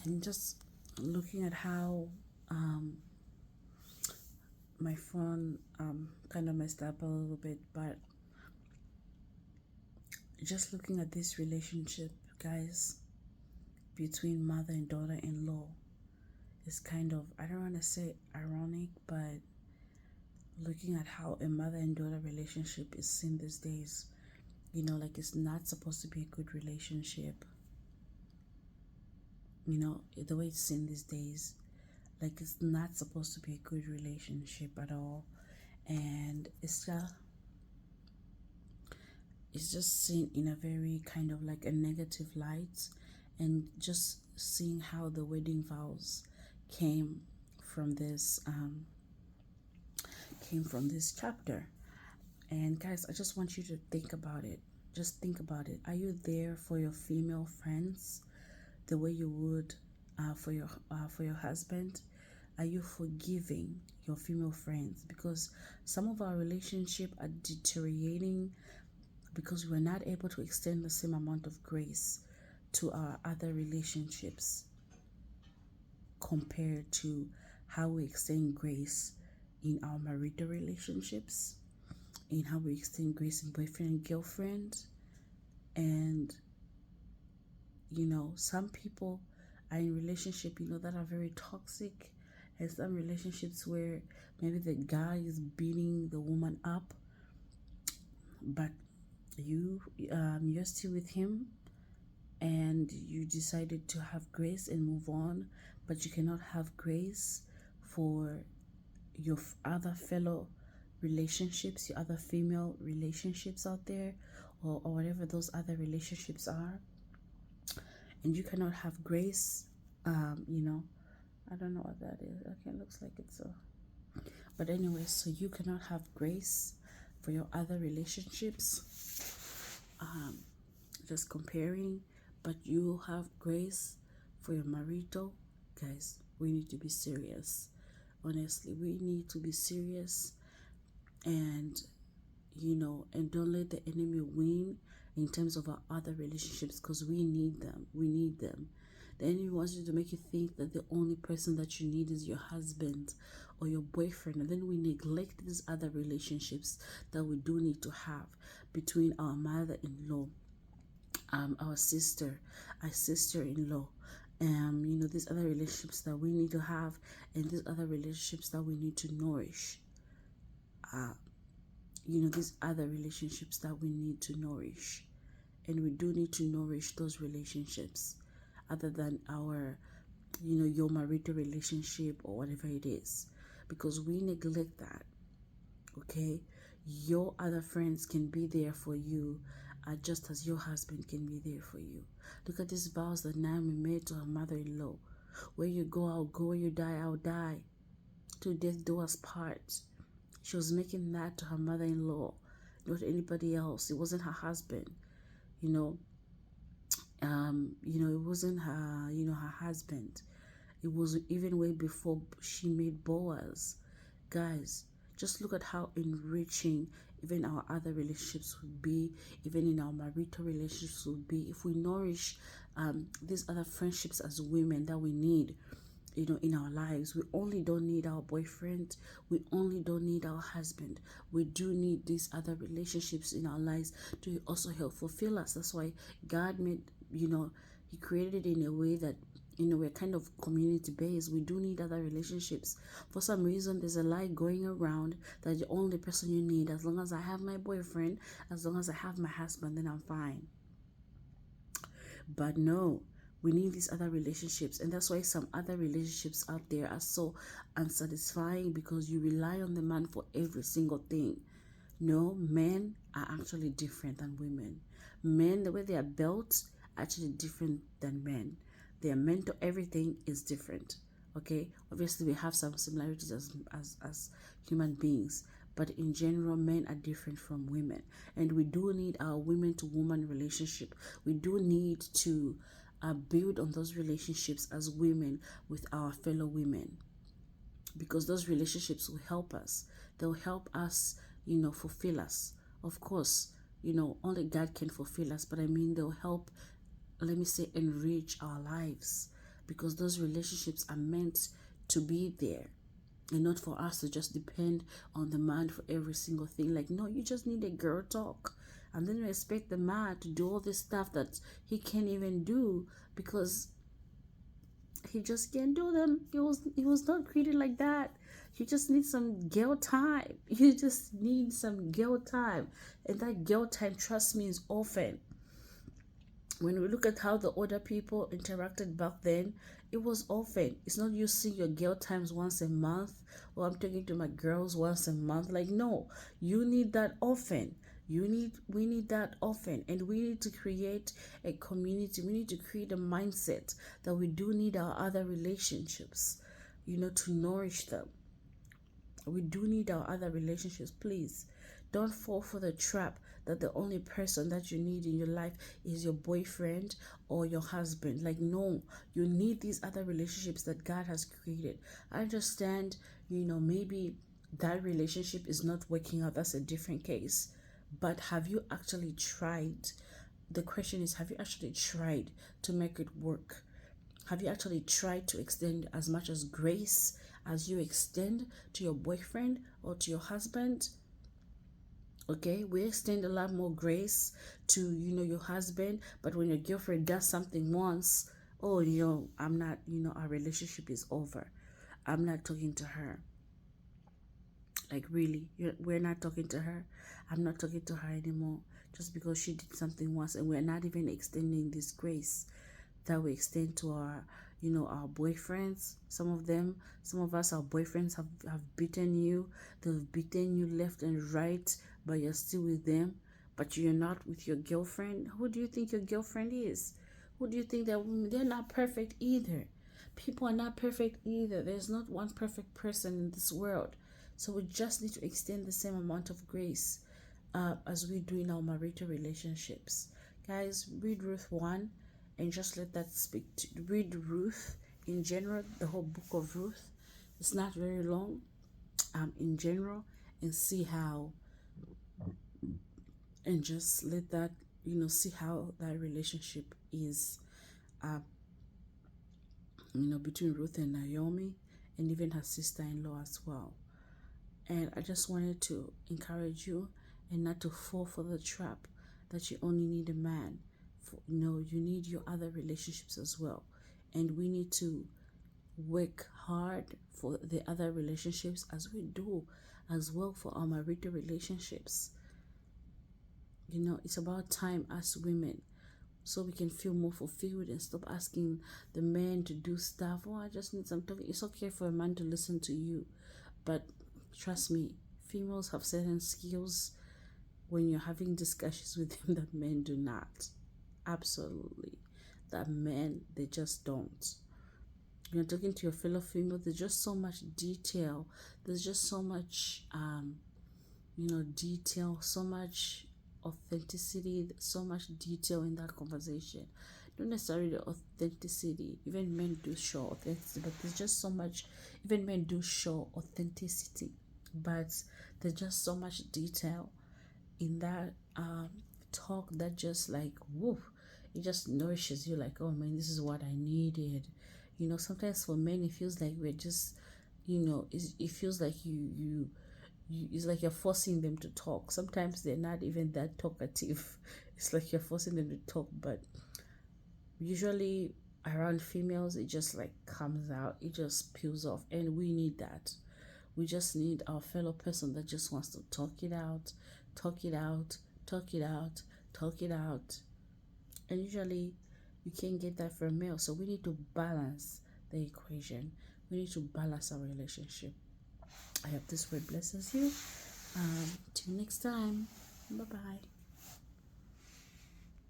And just looking at how my phone kind of messed up a little bit, but just looking at this relationship, guys, between mother and daughter-in-law is kind of, I don't want to say ironic, but looking at how a mother and daughter relationship is seen these days, like it's not supposed to be a good relationship. The way it's seen these days, like it's not supposed to be a good relationship at all. And it's just seen in a very kind of like a negative light. And just seeing how the wedding vows came from this chapter. And guys, I just want you to think about it. Just think about it. Are you there for your female friends the way you would for your husband? Are you forgiving your female friends? Because some of our relationship are deteriorating because we're not able to extend the same amount of grace to our other relationships compared to how we extend grace in our marital relationships, in how we extend grace in boyfriend and girlfriend. And some people are in relationship that are very toxic, and some relationships where maybe the guy is beating the woman up, but you're still with him and you decided to have grace and move on, but you cannot have grace for your other fellow relationships, your other female relationships out there, or whatever those other relationships are. And you cannot have grace, I don't know what that is. Okay, it looks like it's a, but anyway, so you cannot have grace for your other relationships, just comparing, but you have grace for your marital. Guys, we need to be serious. Honestly, we need to be serious, and and don't let the enemy win in terms of our other relationships, because we need them. The enemy wants you to make you think that the only person that you need is your husband or your boyfriend, and then we neglect these other relationships that we do need to have between our mother-in-law, our sister-in-law, these other relationships that we need to have, and these other relationships that we need to nourish. These other relationships that we need to nourish. And we do need to nourish those relationships other than our, your marital relationship or whatever it is. Because we neglect that, okay? Your other friends can be there for you just as your husband can be there for you. Look at these vows that Naomi made to her mother-in-law. Where you go, I'll go. Where you die, I'll die. Till death do us part. She was making that to her mother-in-law, not anybody else. It wasn't her husband, it wasn't her, her husband. It was even way before she made Boaz. Guys, just look at how enriching even our other relationships would be, even in our marital relationships would be, if we nourish these other friendships as women that we need, in our lives. We only don't need our boyfriend. We only don't need our husband. We do need these other relationships in our lives to also help fulfill us. That's why God made, He created it in a way that, we're kind of community based. We do need other relationships. For some reason, there's a lie going around that the only person you need, as long as I have my boyfriend, as long as I have my husband, then I'm fine. But no, we need these other relationships, and that's why some other relationships out there are so unsatisfying, because you rely on the man for every single thing. No, men are actually different than women. Men, the way they are built, are actually different than men. Their mental everything is different. Okay, obviously we have some similarities as human beings, but in general, men are different from women, and we do need our women to woman relationship. We do need to build on those relationships as women with our fellow women, because those relationships will help us. They'll help us, fulfill us. Of course, only God can fulfill us, but I mean, they'll help, let me say, enrich our lives, because those relationships are meant to be there, and not for us to just depend on the man for every single thing. Like, no, you just need a girl talk, and then you expect the man to do all this stuff that he can't even do because he just can't do them. He was not created like that. You just need some girl time. You just need some girl time, and that girl time, trust me, is often. When we look at how the older people interacted back then, it was often. It's not you see your girl times once a month, or I'm talking to my girls once a month. Like, no, you need that often. We need that often, and we need to create a community. We need to create a mindset that we do need our other relationships, to nourish them. We do need our other relationships. Please don't fall for the trap that the only person that you need in your life is your boyfriend or your husband. Like, no, you need these other relationships that God has created. I understand, maybe that relationship is not working out. That's a different case. But have you actually tried? The question is, have you actually tried to make it work? Have you actually tried to extend as much as grace as you extend to your boyfriend or to your husband? Okay, we extend a lot more grace to, your husband, but when your girlfriend does something once, oh, I'm not, our relationship is over. I'm not talking to her. Like, really, we're not talking to her. I'm not talking to her anymore just because she did something once, and we're not even extending this grace that we extend to our our boyfriends. Some of us, our boyfriends have beaten you. They've beaten you left and right, but you're still with them. But you're not with your girlfriend. Who do you think your girlfriend is? Who do you think they're not perfect either? People are not perfect either. There's not one perfect person in this world. So we just need to extend the same amount of grace as we do in our marital relationships. Guys, read Ruth 1 and just let that speak to. Read Ruth in general, the whole book of Ruth. It's not very long, in general, and see how, and just let that, see how that relationship is, between Ruth and Naomi, and even her sister-in-law as well. And I just wanted to encourage you and not to fall for the trap that you only need a man. You need your other relationships as well. And we need to work hard for the other relationships as we do as well for our marital relationships. It's about time as women, so we can feel more fulfilled and stop asking the men to do stuff. Oh, I just need some talking. It's okay for a man to listen to you, but trust me, females have certain skills when you're having discussions with them that men do not. Absolutely. That men, they just don't. You're talking to your fellow female, there's just so much detail. There's just so much, detail, so much authenticity, so much detail in that conversation. Not necessarily the authenticity. Even men do show authenticity, but there's just so much. Even men do show authenticity, but there's just so much detail in that talk that just like, woo, it just nourishes you. Like, oh man, this is what I needed. Sometimes for men it feels like we're just, it feels like you it's like you're forcing them to talk. Sometimes they're not even that talkative. It's like you're forcing them to talk, but usually around females it just like comes out, it just peels off, and we need that. We just need our fellow person that just wants to talk it out, talk it out, talk it out, talk it out. And usually you can't get that from male, so we need to balance the equation. We need to balance our relationship. I hope this word blesses you. Till next time. Bye-bye.